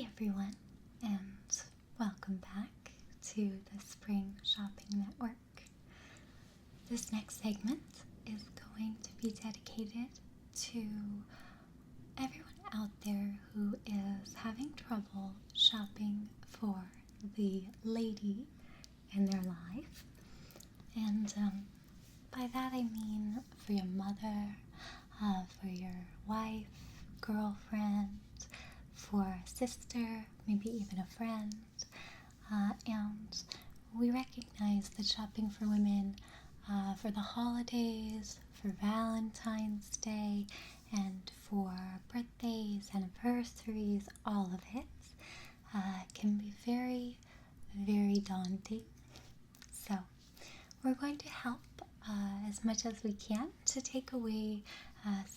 Hi everyone, and welcome back to the Spring Shopping Network. This next segment is going to be dedicated to everyone out there who is having trouble shopping for the lady in their life. And by that I mean for your mother, for your wife, girlfriend, for a sister, maybe even a friend. And we recognize that shopping for women for the holidays, for Valentine's Day, and for birthdays, anniversaries, all of it, can be very, very daunting. So we're going to help as much as we can to take away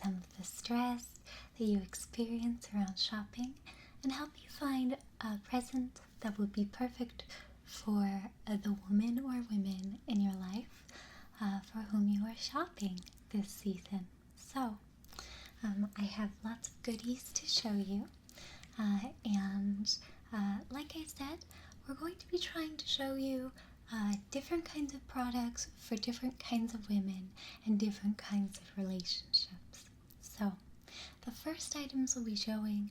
some of the stress that you experience around shopping and help you find a present that would be perfect for the woman or women in your life for whom you are shopping this season. So I have lots of goodies to show you, and like I said, we're going to be trying to show you different kinds of products for different kinds of women and different kinds of relationships. So the first items we'll be showing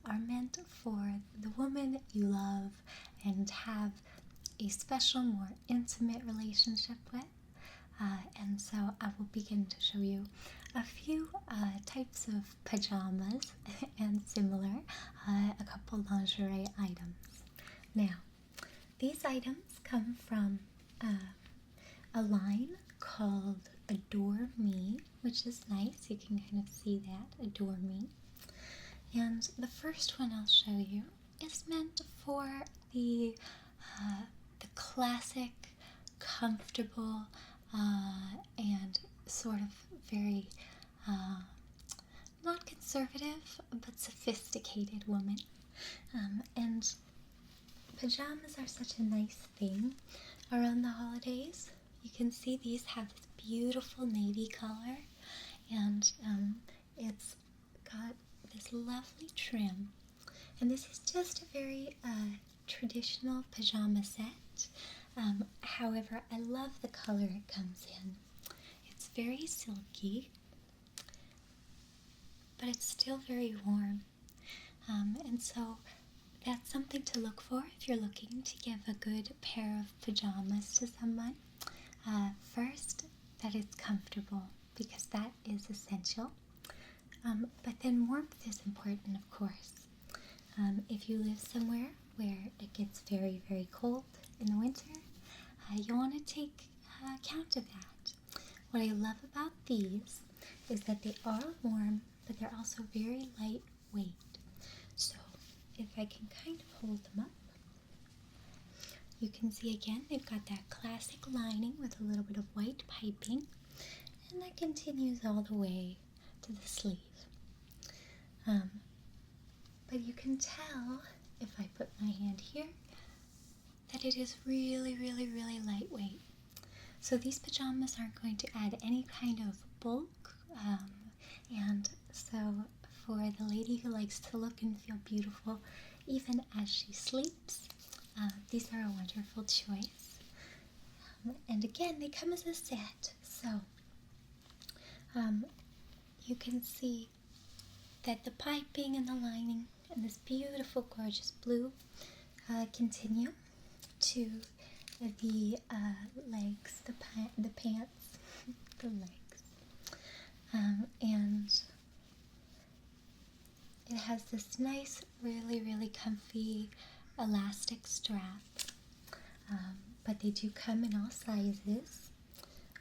are meant for the woman you love and have a special, more intimate relationship with. And so I will begin to show you a few types of pajamas and similar, a couple lingerie items. Now, these items come from a line called Adore Me, which is nice. You can kind of see that, Adore Me. And the first one I'll show you is meant for the classic, comfortable, and sort of very not conservative, but sophisticated woman. And pajamas are such a nice thing around the holidays. You can see these have this beautiful navy color, and it's got this lovely trim. And this is just a very traditional pajama set. However, I love the color it comes in. It's very silky, but it's still very warm. And so that's something to look for if you're looking to give a good pair of pajamas to someone. First, that it's comfortable, because that is essential. But then warmth is important, of course. If you live somewhere where it gets very, very cold in the winter, you want to take account of that. What I love about these is that they are warm, but they're also very lightweight. So if I can kind of hold them up, you can see again they've got that classic lining with a little bit of white piping, and that continues all the way to the sleeve. But you can tell, if I put my hand here, that it is really, really, really lightweight. So these pajamas aren't going to add any kind of bulk, and so for the lady who likes to look and feel beautiful even as she sleeps, these are a wonderful choice. And again, they come as a set, so you can see that the piping and the lining and this beautiful, gorgeous blue continue to the legs, the pants, the legs, and it has this nice, really, really comfy elastic strap, but they do come in all sizes,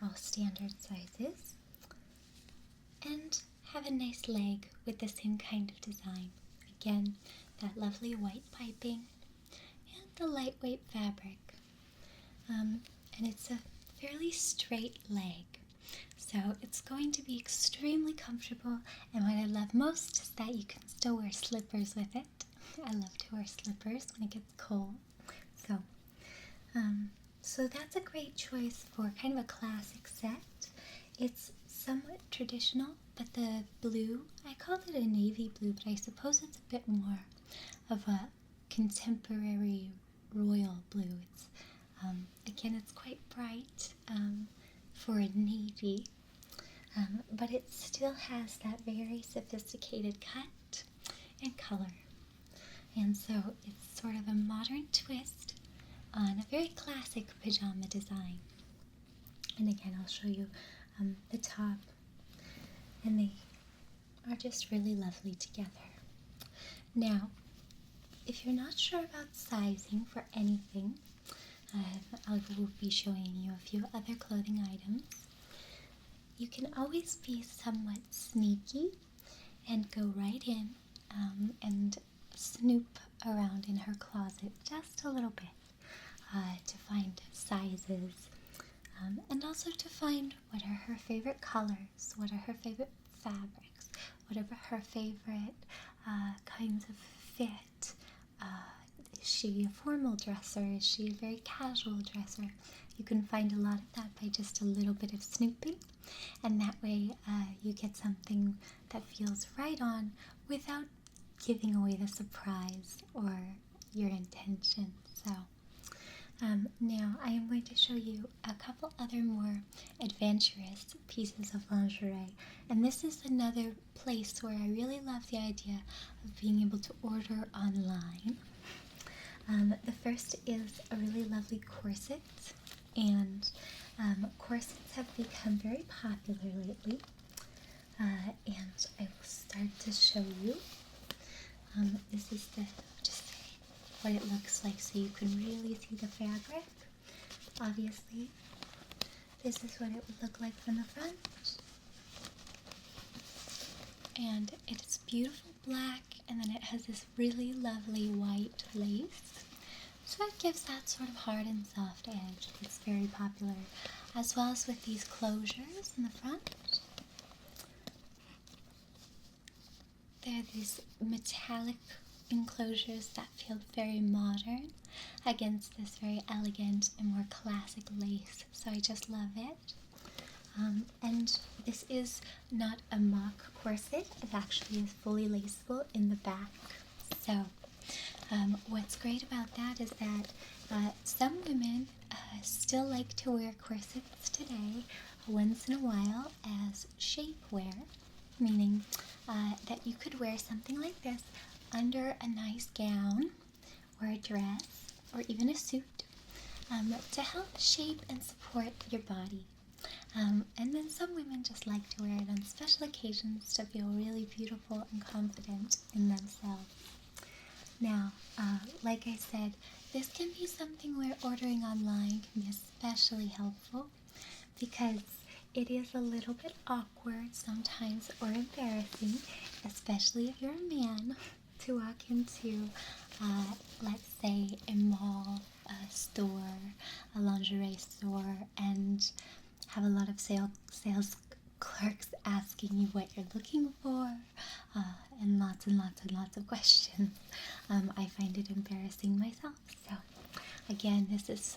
all standard sizes, and have a nice leg with the same kind of design. Again, that lovely white piping and the lightweight fabric, and it's a fairly straight leg, so it's going to be extremely comfortable. And what I love most is that you can still wear slippers with it. I love to wear slippers when it gets cold, so that's a great choice for kind of a classic set. It's somewhat traditional, but the blue, I called it a navy blue, but I suppose it's a bit more of a contemporary royal blue. It's again, it's quite bright for a navy, but it still has that very sophisticated cut and color. And so it's sort of a modern twist on a very classic pajama design. And again, I'll show you the top, and they are just really lovely together. Now, if you're not sure about sizing for anything, I will be showing you a few other clothing items. You can always be somewhat sneaky and go right in and snoop around in her closet just a little bit to find sizes and also to find what are her favorite colors, what are her favorite fabrics, whatever her favorite kinds of fit. Is she a formal dresser? Is she a very casual dresser? You can find a lot of that by just a little bit of snooping, and that way you get something that feels right on without giving away the surprise or your intention. So now I am going to show you a couple other more adventurous pieces of lingerie, and this is another place where I really love the idea of being able to order online. The first is a really lovely corset, and corsets have become very popular lately, and I will start to show you. This is just what it looks like, so you can really see the fabric. Obviously, this is what it would look like from the front, and it's beautiful black, and then it has this really lovely white lace, so it gives that sort of hard and soft edge. It's very popular, as well as with these closures in the front. There are these metallic enclosures that feel very modern against this very elegant and more classic lace, so I just love it. And this is not a mock corset, it actually is fully laceable in the back. So what's great about that is that some women still like to wear corsets today once in a while as shapewear, meaning that you could wear something like this under a nice gown or a dress or even a suit to help shape and support your body. And then some women just like to wear it on special occasions to feel really beautiful and confident in themselves. Now, like I said, this can be something where ordering online can be especially helpful because it is a little bit awkward sometimes or embarrassing, especially if you're a man, to walk into, let's say, a mall, a store, a lingerie store, and have a lot of sales clerks asking you what you're looking for, and lots of questions. I find it embarrassing myself. So again, this is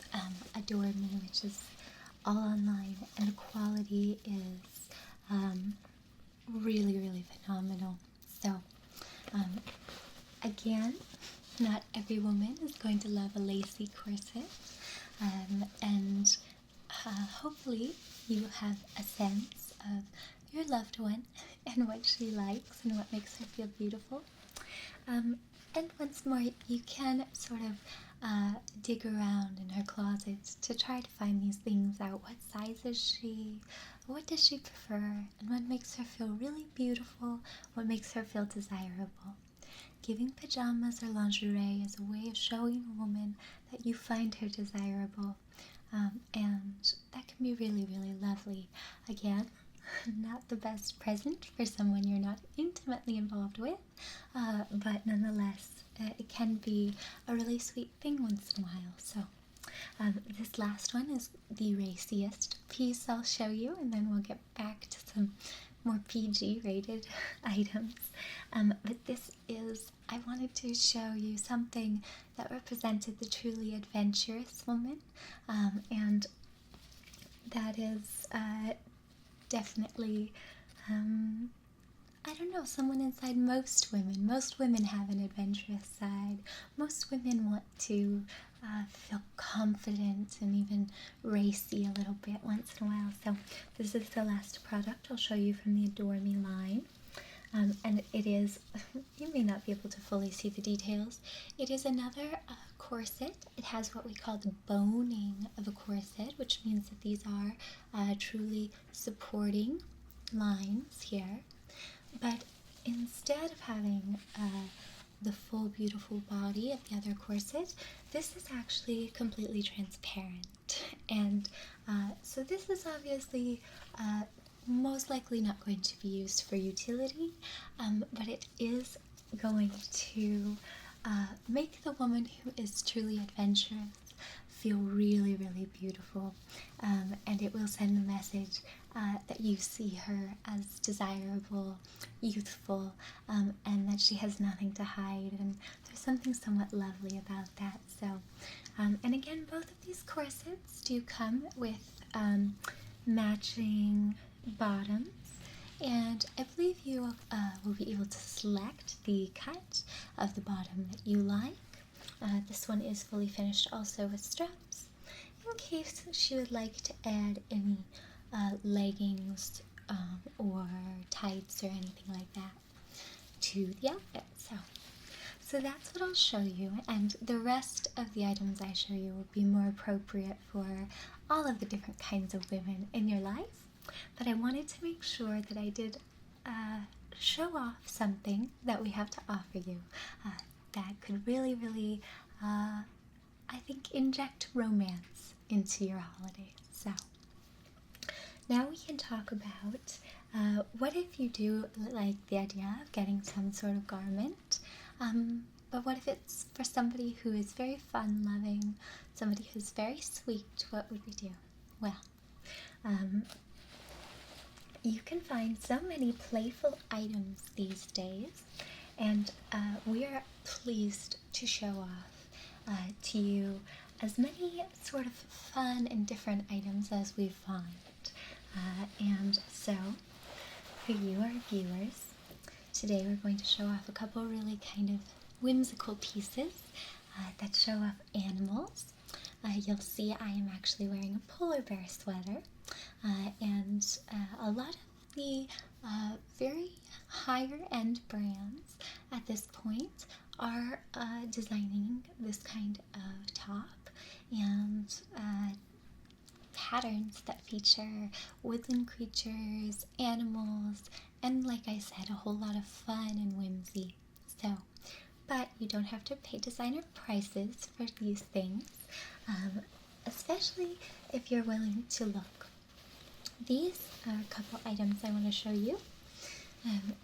Adore Me, which is all online, and the quality is really phenomenal. So again, not every woman is going to love a lacy corset, and hopefully you have a sense of your loved one and what she likes and what makes her feel beautiful. And once more, you can sort of dig around in her closet to try to find these things out. What size is she? What does she prefer? And what makes her feel really beautiful? What makes her feel desirable? Giving pajamas or lingerie is a way of showing a woman that you find her desirable. And that can be really lovely. Again, not the best present for someone you're not intimately involved with, but nonetheless, it can be a really sweet thing once in a while. So this last one is the raciest piece I'll show you, and then we'll get back to some more PG rated items. But this is, I wanted to show you something that represented the truly adventurous woman, and that is definitely I don't know, someone inside most women. Most women have an adventurous side. Most women want to feel confident and even racy a little bit once in a while. So this is the last product I'll show you from the Adore Me line. And it is, you may not be able to fully see the details, it is another corset. It has what we call the boning of a corset, which means that these are truly supporting lines here. But instead of having the full beautiful body of the other corset, this is actually completely transparent. And so this is obviously most likely not going to be used for utility, but it is going to make the woman who is truly adventurous feel really, really beautiful, and it will send the message that you see her as desirable, youthful, and that she has nothing to hide, and there's something somewhat lovely about that. So, and again, both of these corsets do come with matching bottoms, and I believe you will be able to select the cut of the bottom that you like. This one is fully finished also with straps, in case she would like to add any leggings or tights or anything like that to the outfit. So that's what I'll show you, and the rest of the items I show you will be more appropriate for all of the different kinds of women in your life. But I wanted to make sure that I did show off something that we have to offer you that could really, really, I think, inject romance into your holidays. So now we can talk about what if you do like the idea of getting some sort of garment, but what if it's for somebody who is very fun-loving, somebody who's very sweet? What would we do? Well, you can find so many playful items these days, and we are pleased to show off to you as many sort of fun and different items as we find. And so, for you, our viewers, today we're going to show off a couple really kind of whimsical pieces that show off animals. You'll see I am actually wearing a polar bear sweater, and a lot of the very higher end brands at this point are designing this kind of top and patterns that feature woodland creatures, animals, and like I said, a whole lot of fun and whimsy. So, but you don't have to pay designer prices for these things, especially if you're willing to look. These are a couple items I want to show you.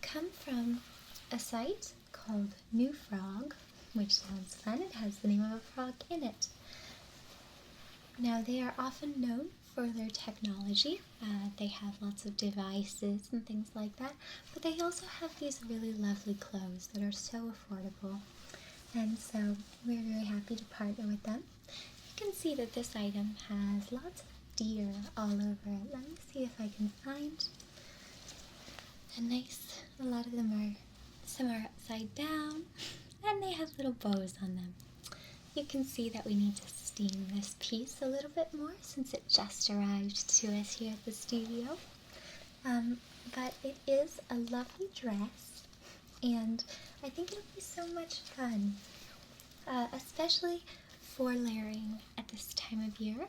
Come from a site called New Frog, which sounds fun. It has the name of a frog in it. Now, they are often known for their technology. They have lots of devices and things like that, but they also have these really lovely clothes that are so affordable, and so we're very happy to partner with them. You can see that this item has lots of deer all over it. Let me see if I can find a lot of them some are upside down, and they have little bows on them. You can see that we need to steam this piece a little bit more since it just arrived to us here at the studio. But it is a lovely dress, and I think it'll be so much fun, especially for layering at this time of year.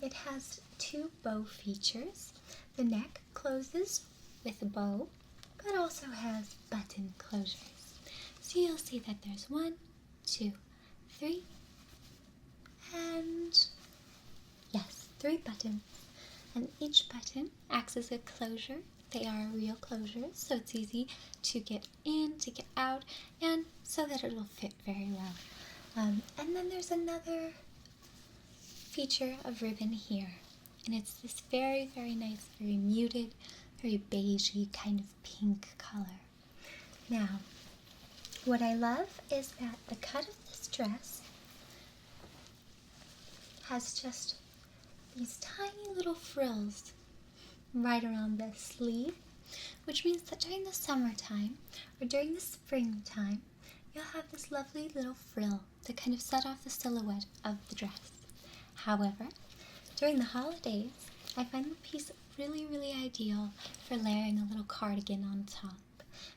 It has two bow features. The neck closes with a bow, but also has button closures. So you'll see that there's 1, 2, 3, and yes, 3 buttons. And each button acts as a closure. They are real closures, so it's easy to get in, to get out, and so that it'll fit very well. And then there's another feature of ribbon here, and it's this very, very nice, very muted, very beigey kind of pink color. Now, what I love is that the cut of this dress has just these tiny little frills right around the sleeve which means that during the summertime or during the springtime, you'll have this lovely little frill to kind of set off the silhouette of the dress. However, during the holidays, I find the piece really, really ideal for layering a little cardigan on top,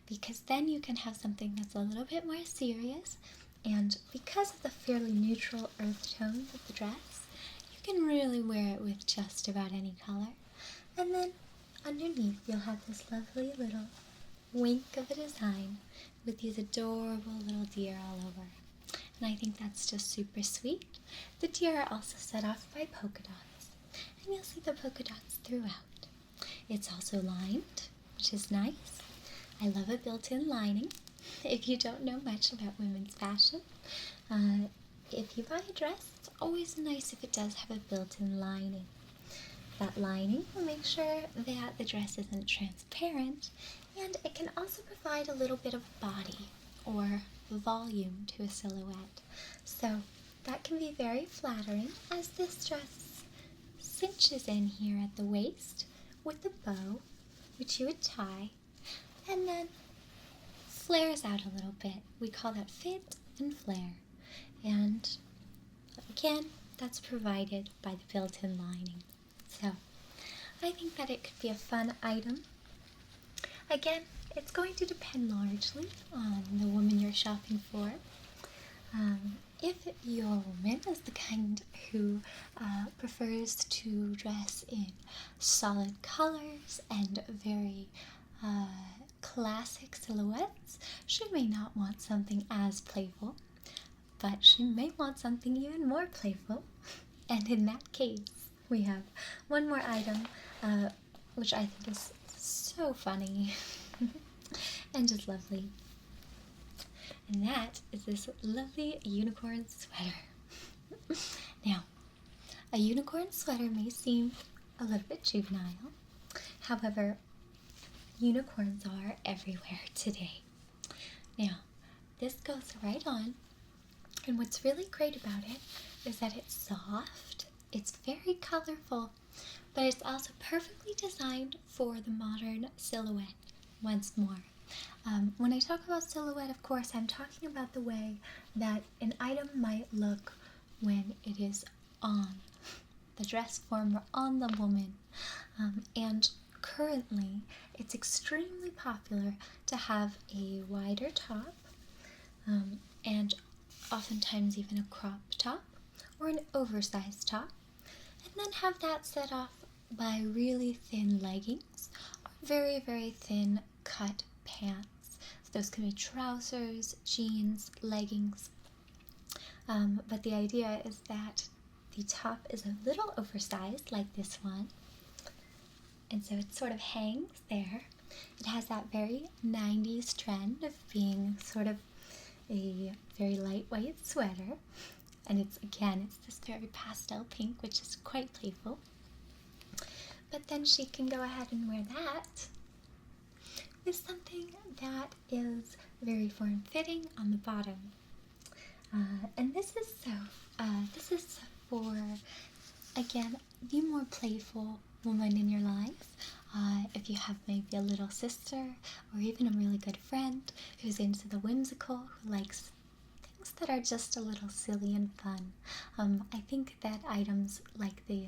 because then you can have something that's a little bit more serious, and because of the fairly neutral earth tones of the dress, you can really wear it with just about any color. And then underneath, you'll have this lovely little wink of a design with these adorable little deer all over. And I think that's just super sweet. The deer are also set off by polka dots, and you'll see the polka dots throughout. It's also lined, which is nice. I love a built-in lining. If you don't know much about women's fashion, if you buy a dress, it's always nice if it does have a built-in lining. That lining will make sure that the dress isn't transparent, and it can also provide a little bit of body or volume to a silhouette. So that can be very flattering, as this dress cinches in here at the waist with the bow, which you would tie, and then flares out a little bit. We call that fit and flare. And again, that's provided by the built-in lining. So I think that it could be a fun item. Again, it's going to depend largely on the woman you're shopping for. If your woman is the kind who prefers to dress in solid colors and very classic silhouettes, she may not want something as playful, but she may want something even more playful. And in that case, we have one more item, which I think is so funny and just lovely. And that is this lovely unicorn sweater. Now, a unicorn sweater may seem a little bit juvenile. However, unicorns are everywhere today. Now, this goes right on, and what's really great about it is that it's soft, it's very colorful, but it's also perfectly designed for the modern silhouette. Once more, when I talk about silhouette, of course, I'm talking about the way that an item might look when it is on the dress form or on the woman. And currently, it's extremely popular to have a wider top, and oftentimes even a crop top or an oversized top, and then have that set off by really thin leggings or very, very thin cut pants. So those can be trousers, jeans, leggings. But the idea is that the top is a little oversized, like this one, and so it sort of hangs there. It has that very 90s trend of being sort of a very lightweight sweater, and it's this very pastel pink, which is quite playful. But then she can go ahead and wear that with something that is very form-fitting on the bottom. And this is for, again, the more playful woman in your life. If you have maybe a little sister or even a really good friend who's into the whimsical, who likes things that are just a little silly and fun. I think that items like the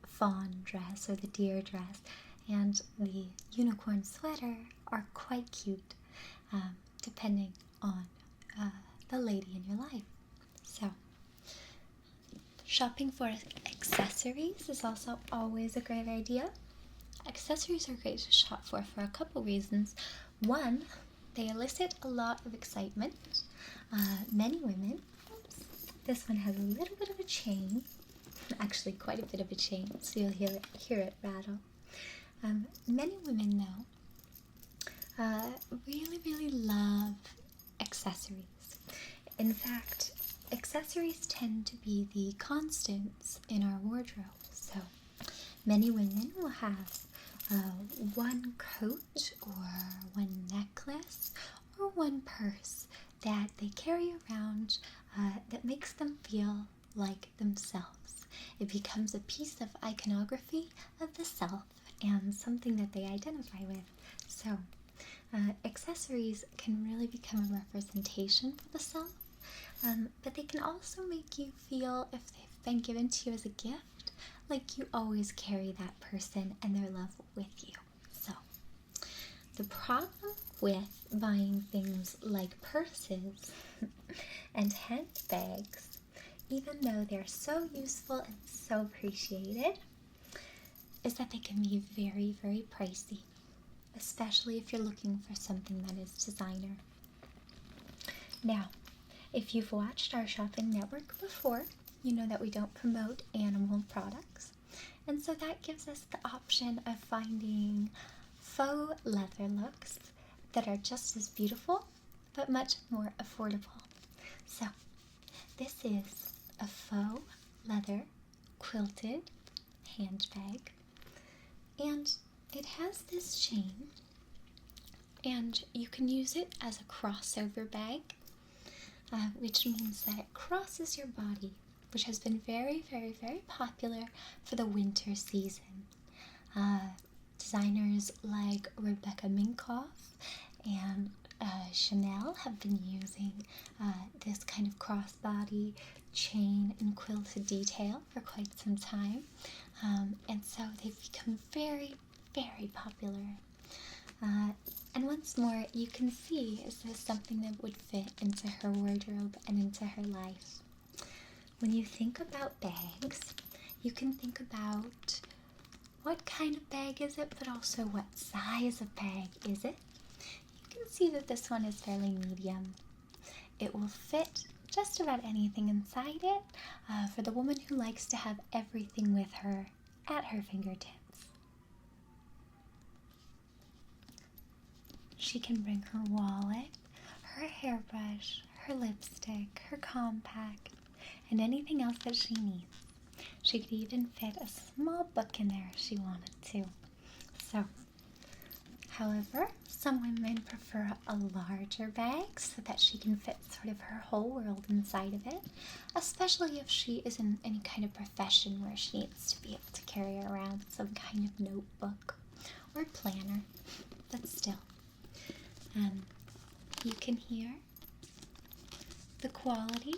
fawn dress or the deer dress and the unicorn sweater are quite cute, depending on the lady in your life. So, shopping for accessories is also always a great idea. Accessories are great to shop for a couple reasons. One, they elicit a lot of excitement. Many women, this one has a little bit of a chain, actually quite a bit of a chain, so you'll hear it rattle. Many women, though, really, really love accessories. In fact, accessories tend to be the constants in our wardrobe. So many women will have one coat or one necklace or one purse that they carry around that makes them feel like themselves. It becomes a piece of iconography of the self, and something that they identify with. So accessories can really become a representation for the self, but they can also make you feel, if they've been given to you as a gift, like you always carry that person and their love with you. So the problem with buying things like purses and handbags, even though they're so useful and so appreciated, is that they can be very, very pricey, especially if you're looking for something that is designer. Now, if you've watched our Shopping Network before, you know that we don't promote animal products, and so that gives us the option of finding faux leather looks that are just as beautiful but much more affordable. So this is a faux leather quilted handbag, and it has this chain, and you can use it as a crossover bag, which means that it crosses your body, which has been very, very, very popular for the winter season. Designers like Rebecca Minkoff and Chanel have been using this kind of crossbody chain and quilted detail for quite some time, and so they've become very, very popular. And once more, you can see, is this something that would fit into her wardrobe and into her life? When you think about bags, you can think about what kind of bag is it, but also what size of bag is it. You can see that this one is fairly medium. It will fit just about anything inside it for the woman who likes to have everything with her at her fingertips. She can bring her wallet, her hairbrush, her lipstick, her compact, and anything else that she needs. She could even fit a small book in there if she wanted to. So, however, some women prefer a larger bag so that she can fit sort of her whole world inside of it, especially if she is in any kind of profession where she needs to be able to carry around some kind of notebook or planner, but still. You can hear the quality.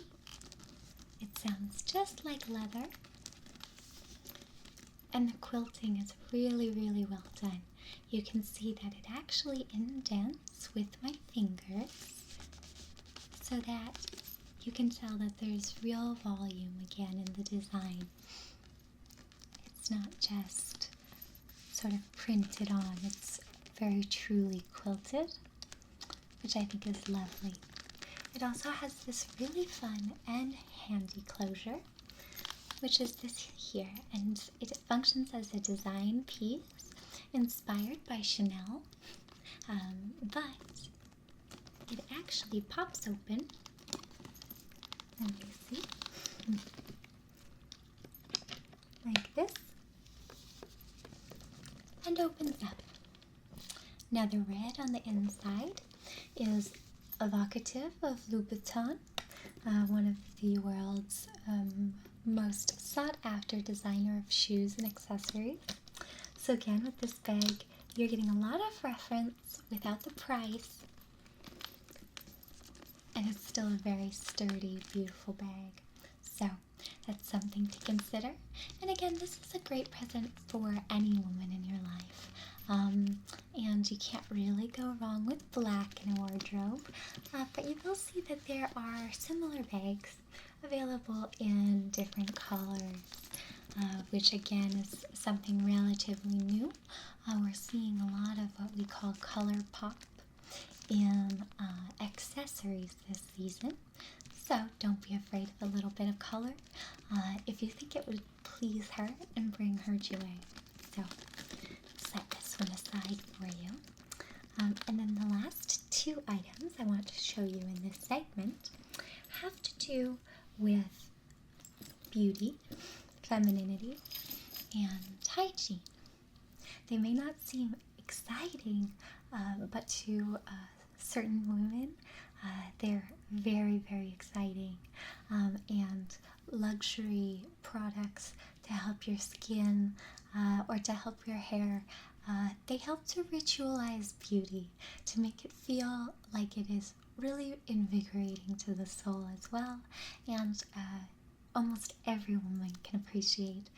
It sounds just like leather. And the quilting is really, really well done. You can see that it actually indents with my fingers so that you can tell that there's real volume again in the design. It's not just sort of printed on, it's very truly quilted, which I think is lovely. It also has this really fun and handy closure, which is this here, and it functions as a design piece inspired by Chanel, but it actually pops open. Let me see. Like this, and opens up. Now the red on the inside is evocative of Louboutin, one of the world's most sought-after designer of shoes and accessories. So again, with this bag, you're getting a lot of reference without the price, and it's still a very sturdy, beautiful bag. So that's something to consider. And again, this is a great present for any woman in your life. And you can't really go wrong with black in a wardrobe, but you will see that there are similar bags available in different colors, which again is something relatively new. We're seeing a lot of what we call color pop in accessories this season, so don't be afraid of a little bit of color if you think it would please her and bring her joy. So set this one aside for you. And then the last two items I want to show you in this segment have to do with beauty, femininity, and hygiene. They may not seem exciting, but to certain women, they're very, very exciting. And luxury products to help your skin or to help your hair. They help to ritualize beauty, to make it feel like it is really invigorating to the soul as well. And almost every woman can appreciate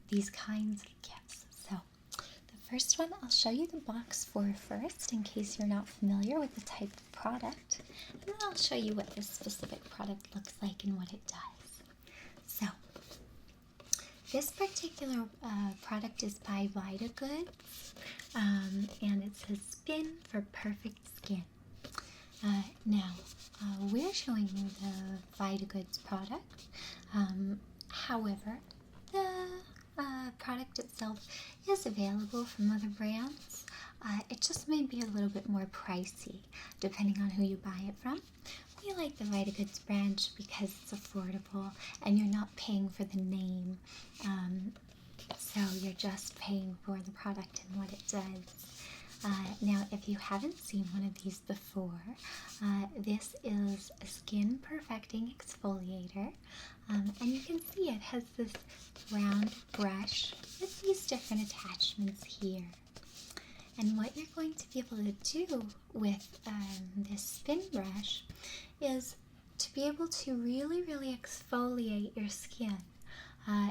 these kinds of gifts. So the first one I'll show you the box for first, in case you're not familiar with the type of product. And then I'll show you what this specific product looks like and what it does. So this particular product is by VitaGoods, and it says Spin for Perfect Skin. Now, we're showing you the VitaGoods product. However, the product itself is available from other brands. It just may be a little bit more pricey depending on who you buy it from. We like the VitaGoods brand because it's affordable and you're not paying for the name. So you're just paying for the product and what it does. Now, if you haven't seen one of these before, this is a skin perfecting exfoliator, and you can see it has this round brush with these different attachments here. And what you're going to be able to do with this spin brush is to be able to really, really exfoliate your skin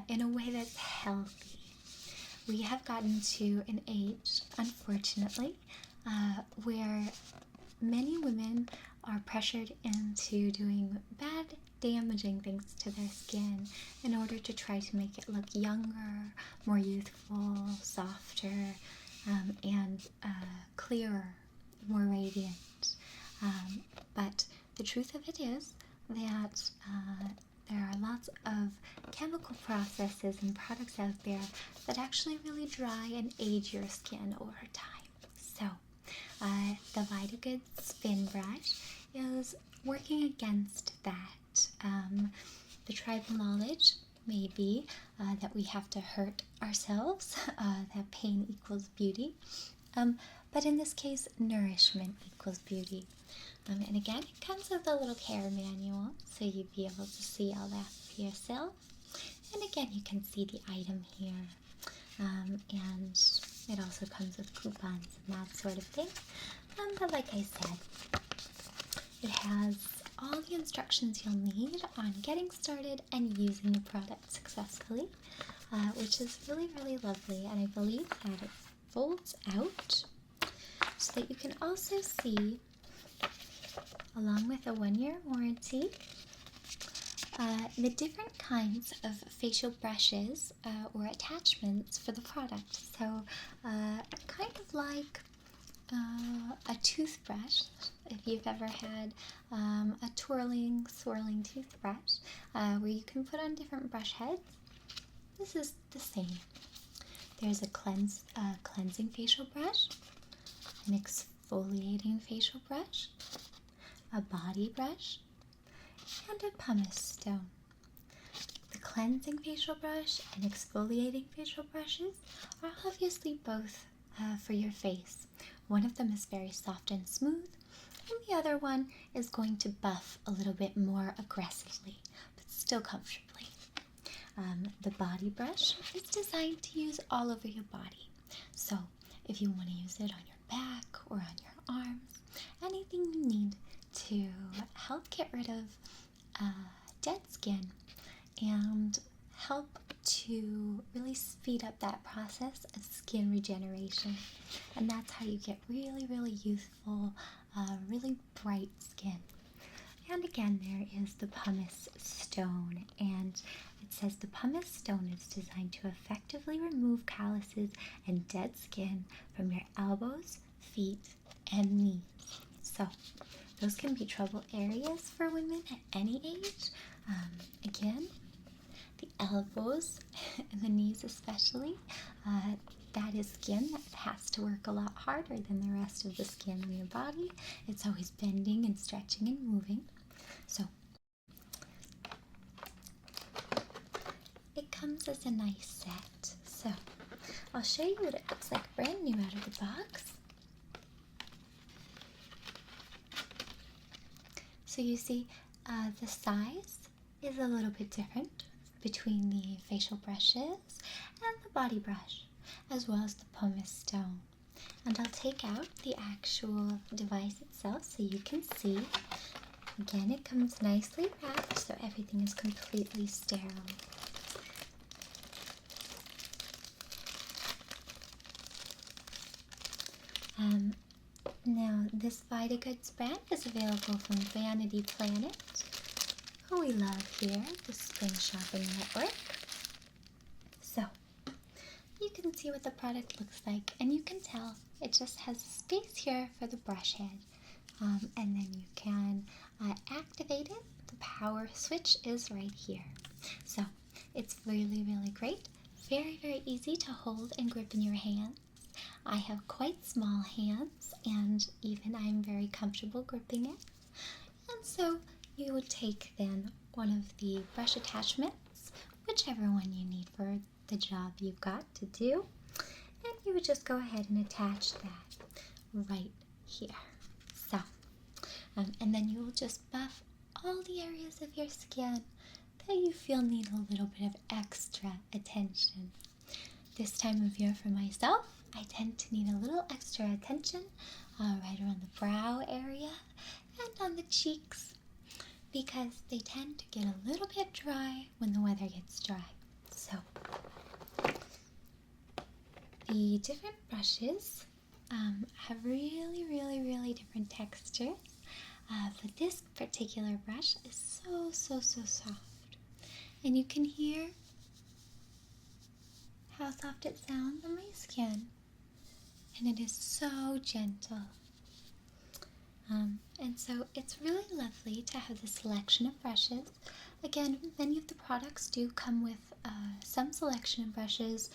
in a way that's healthy. We have gotten to an age, unfortunately, where many women are pressured into doing bad, damaging things to their skin in order to try to make it look younger, more youthful, softer, and clearer, more radiant. But the truth of it is that there are lots of chemical processes and products out there that actually really dry and age your skin over time. So the VitaGoods Spin Brush is working against that. The tribal knowledge may be that we have to hurt ourselves, that pain equals beauty. But in this case, nourishment equals beauty. And again, it comes with a little care manual, so you'd be able to see all that for yourself. And again, you can see the item here. And it also comes with coupons and that sort of thing. But like I said, it has all the instructions you'll need on getting started and using the product successfully, which is really, really lovely. And I believe that it folds out so that you can also see, along with a 1-year warranty, the different kinds of facial brushes or attachments for the product. So kind of like a toothbrush, if you've ever had a swirling toothbrush where you can put on different brush heads, this is the same. There's a cleansing facial brush, an exfoliating facial brush, a body brush, and a pumice stone. The cleansing facial brush and exfoliating facial brushes are obviously both for your face. One of them is very soft and smooth, and the other one is going to buff a little bit more aggressively, but still comfortably. The body brush is designed to use all over your body. So if you want to use it on your back or on your arms, anything you need to help get rid of dead skin and help to really speed up that process of skin regeneration. And that's how you get really, really youthful, really bright skin. And again, there is the pumice stone, and it says the pumice stone is designed to effectively remove calluses and dead skin from your elbows, feet, and knees. So those can be trouble areas for women at any age. Again, the elbows and the knees especially, that is skin that has to work a lot harder than the rest of the skin on your body. It's always bending and stretching and moving. So it comes as a nice set. So I'll show you what it looks like brand new out of the box. So you see the size is a little bit different between the facial brushes and the body brush, as well as the pumice stone. And I'll take out the actual device itself so you can see. Again, it comes nicely wrapped so everything is completely sterile. Now, this Vita Goods brand is available from Vanity Planet, who we love here, the Spring Shopping Network. So, you can see what the product looks like, and you can tell it just has space here for the brush head. And then you can activate it. The power switch is right here. So, it's really, really great. Very, very easy to hold and grip in your hands. I have quite small hands, and even I'm very comfortable gripping it. And so you would take then one of the brush attachments, whichever one you need for the job you've got to do, and you would just go ahead and attach that right here. So, and then you will just buff all the areas of your skin that you feel need a little bit of extra attention. This time of year for myself, I tend to need a little extra attention right around the brow area and on the cheeks, because they tend to get a little bit dry when the weather gets dry. So, the different brushes have really, really, really different textures, but this particular brush is so soft. And you can hear how soft it sounds on my skin. And it is so gentle. And so it's really lovely to have this selection of brushes. Again, many of the products do come with some selection of brushes,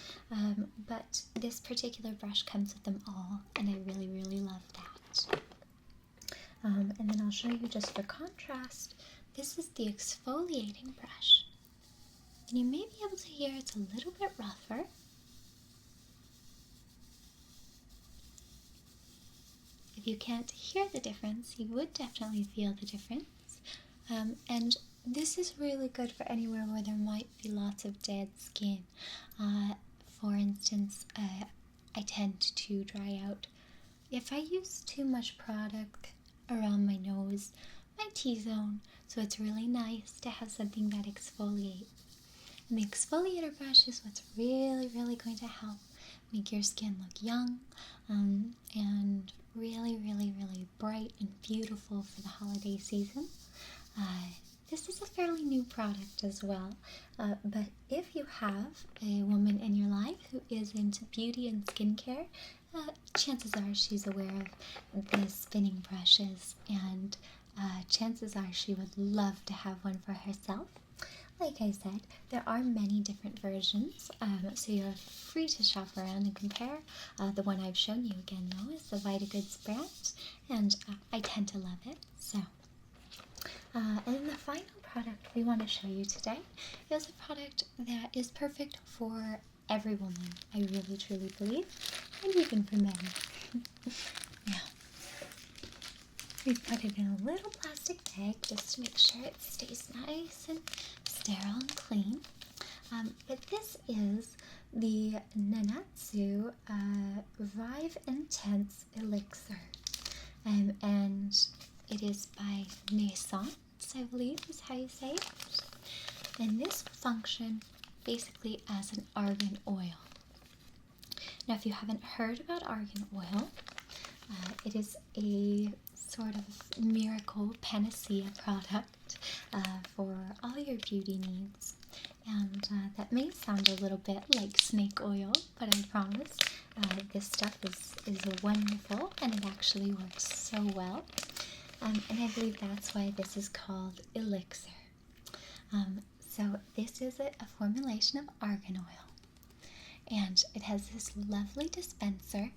but this particular brush comes with them all, and I really, really love that. And then I'll show you just for contrast. This is the exfoliating brush. And you may be able to hear it's a little bit rougher. If you can't hear the difference, you would definitely feel the difference. And this is really good for anywhere where there might be lots of dead skin. For instance, I tend to dry out. If I use too much product around my nose, my T-zone, so it's really nice to have something that exfoliates. And the exfoliator brush is what's really, really going to help make your skin look young and really, really, really bright and beautiful for the holiday season. This is a fairly new product as well, but if you have a woman in your life who is into beauty and skincare, chances are she's aware of the spinning brushes, and chances are she would love to have one for herself. Like I said, there are many different versions, so you're free to shop around and compare. The one I've shown you again, though, is the Vita Goods brand, and I tend to love it. So, and then the final product we want to show you today is a product that is perfect for every woman, I really truly believe, and even for men. Now, we put it in a little plastic bag just to make sure it stays nice and sterile and clean. But this is the Nanatsu Revive Intense Elixir. And it is by Naissance, I believe is how you say it. And this will function basically as an argan oil. Now, if you haven't heard about argan oil, it is a sort of miracle panacea product for all your beauty needs. And that may sound a little bit like snake oil, but I promise this stuff is wonderful, and it actually works so well. And I believe that's why this is called elixir. So this is a formulation of argan oil. And it has this lovely dispenser.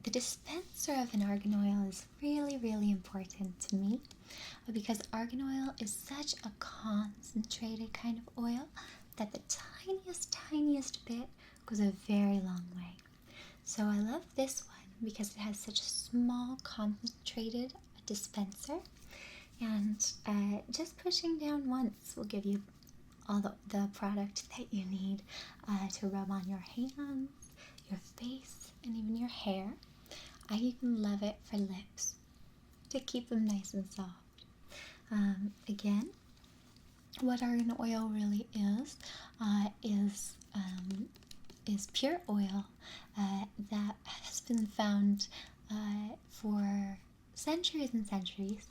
The dispenser of an argan oil is really, really important to me because argan oil is such a concentrated kind of oil that the tiniest bit goes a very long way. So I love this one because it has such a small concentrated dispenser, and just pushing down once will give you all the product that you need to rub on your hands, your face, and even your hair. I even love it for lips to keep them nice and soft. Again, what argan oil really is pure oil that has been found for centuries and centuries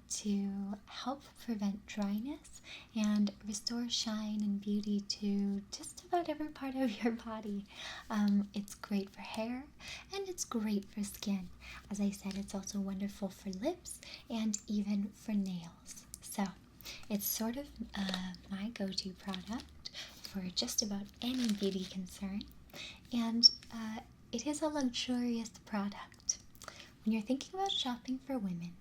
to help prevent dryness and restore shine and beauty to just about every part of your body. It's great for hair and it's great for skin. As I said, it's also wonderful for lips and even for nails. So it's sort of my go-to product for just about any beauty concern, and it is a luxurious product. When you're thinking about shopping for women,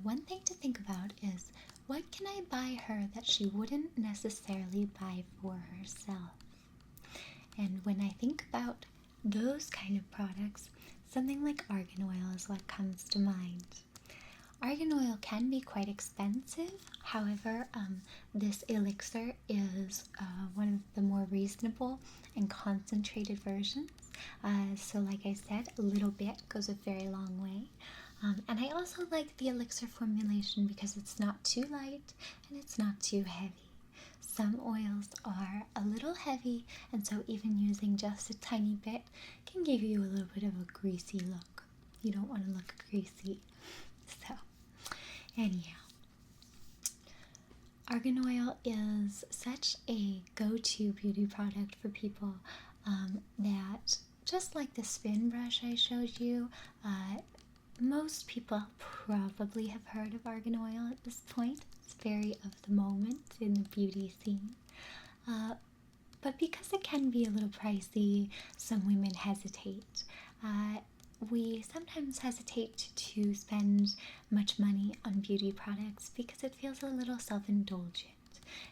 one thing to think about is, what can I buy her that she wouldn't necessarily buy for herself? And when I think about those kind of products, something like argan oil is what comes to mind. Argan oil can be quite expensive. However, this elixir is one of the more reasonable and concentrated versions. So like I said, a little bit goes a very long way. And I also like the elixir formulation because it's not too light and it's not too heavy. Some oils are a little heavy, and so even using just a tiny bit can give you a little bit of a greasy look. You don't want to look greasy. So anyhow, argan oil is such a go-to beauty product for people that, just like the spin brush I showed you, most people probably have heard of argan oil at this point. It's very of the moment in the beauty scene. But because it can be a little pricey, some women hesitate. We sometimes hesitate to spend much money on beauty products because it feels a little self-indulgent.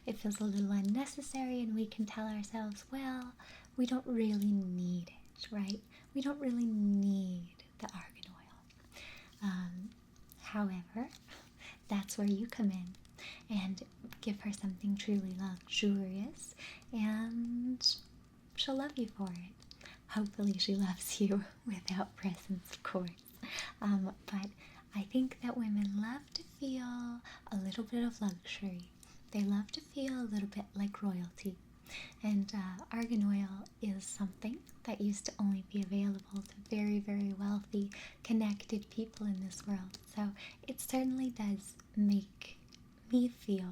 It feels a little unnecessary, and we can tell ourselves, well, we don't really need it, right? We don't really need the argan oil. However, that's where you come in and give her something truly luxurious, and she'll love you for it. Hopefully she loves you without presents, of course. But I think that women love to feel a little bit of luxury. They love to feel a little bit like royalty. And argan oil is something that used to only be available to very, very wealthy, connected people in this world. So it certainly does make me feel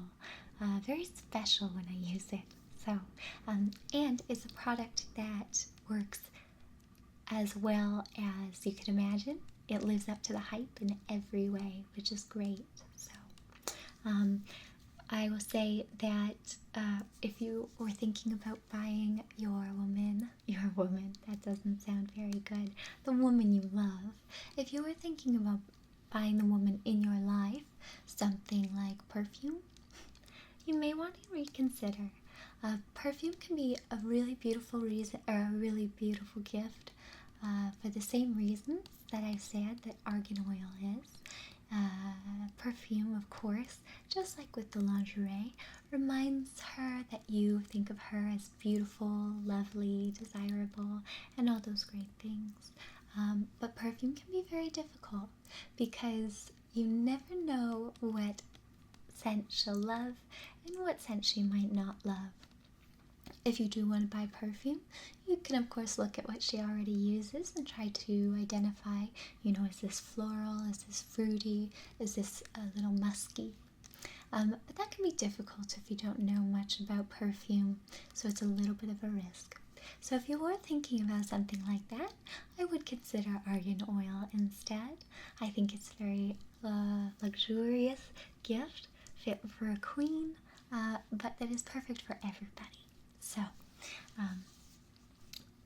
very special when I use it. So, and it's a product that works as well as you could imagine. It lives up to the hype in every way, which is great. So, I will say that if you were thinking about buying your woman, that doesn't sound very good, the woman you love, if you were thinking about buying the woman in your life something like perfume, you may want to reconsider. Perfume can be a really beautiful reason, or a really beautiful gift, for the same reasons that I said that argan oil is. Perfume, of course, just like with the lingerie, reminds her that you think of her as beautiful, lovely, desirable, and all those great things. But perfume can be very difficult because you never know what scent she'll love and what scent she might not love. If you do want to buy perfume, you can of course look at what she already uses and try to identify, is this floral, is this fruity, is this a little musky? But that can be difficult if you don't know much about perfume, so it's a little bit of a risk. So if you were thinking about something like that, I would consider argan oil instead. I think it's a very luxurious gift, fit for a queen, but that is perfect for everybody. So,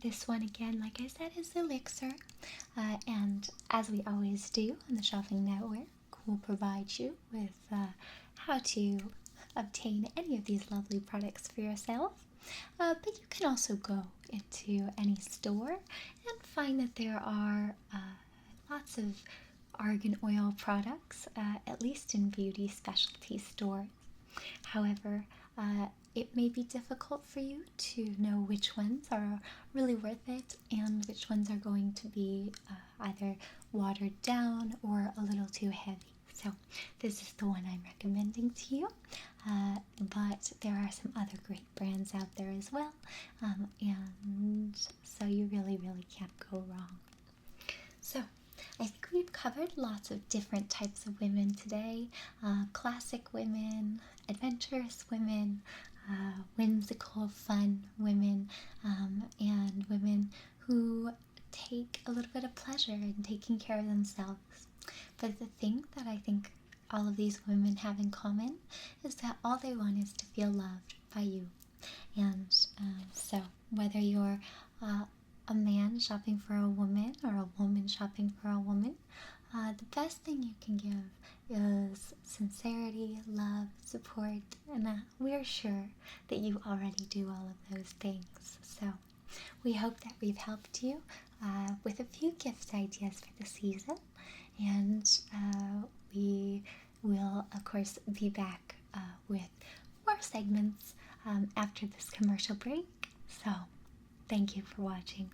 this one again, like I said, is Elixir, and as we always do on the Shopping Network, we'll provide you with how to obtain any of these lovely products for yourself. But you can also go into any store and find that there are lots of argan oil products, at least in beauty specialty stores. However, it may be difficult for you to know which ones are really worth it and which ones are going to be either watered down or a little too heavy. So this is the one I'm recommending to you, but there are some other great brands out there as well, and so you really can't go wrong. So I think we've covered lots of different types of women today. Classic women, adventurous women, whimsical, fun women, and women who take a little bit of pleasure in taking care of themselves. But the thing that I think all of these women have in common is that all they want is to feel loved by you. And so whether you're a man shopping for a woman or a woman shopping for a woman, the best thing you can give is sincerity, love, support, and we're sure that you already do all of those things. So we hope that we've helped you with a few gift ideas for the season, and we will of course be back with more segments after this commercial break. So thank you for watching.